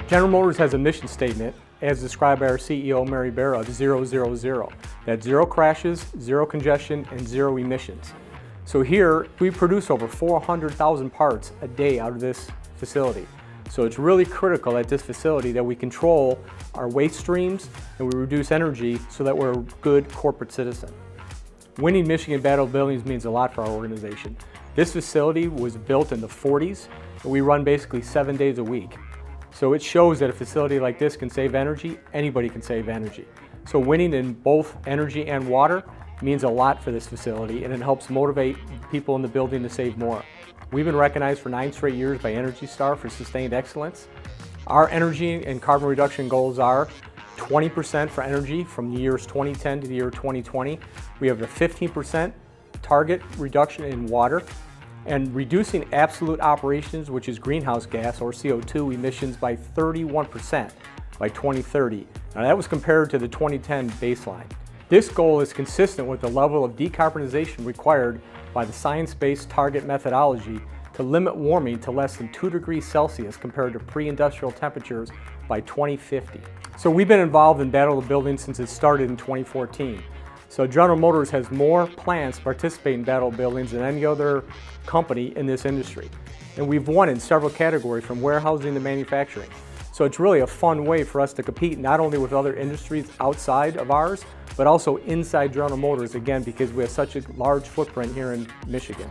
General Motors has a mission statement, as described by our CEO, Mary Barra, of 000. That's 0 crashes, 0 congestion, and 0 emissions. So here, we produce over 400,000 parts a day out of this facility. So it's really critical at this facility that we control our waste streams and we reduce energy so that we're a good corporate citizen. Winning Michigan Battle Buildings means a lot for our organization. This facility was built in the 40s, and we run basically 7 days a week. So it shows that a facility like this can save energy, anybody can save energy. So winning in both energy and water means a lot for this facility, and it helps motivate people in the building to save more. We've been recognized for 9 straight years by ENERGY STAR for sustained excellence. Our energy and carbon reduction goals are 20% for energy from the years 2010 to the year 2020. We have a 15% target reduction in water, and reducing absolute operations, which is greenhouse gas or CO2 emissions, by 31% by 2030. Now that was compared to the 2010 baseline. This goal is consistent with the level of decarbonization required by the science-based target methodology to limit warming to less than 2 degrees Celsius compared to pre-industrial temperatures by 2050. So we've been involved in Battle of the Buildings since it started in 2014. So General Motors has more plants participate in Battle of Buildings than any other company in this industry. And we've won in several categories from warehousing to manufacturing. So it's really a fun way for us to compete not only with other industries outside of ours, but also inside General Motors, again, because we have such a large footprint here in Michigan.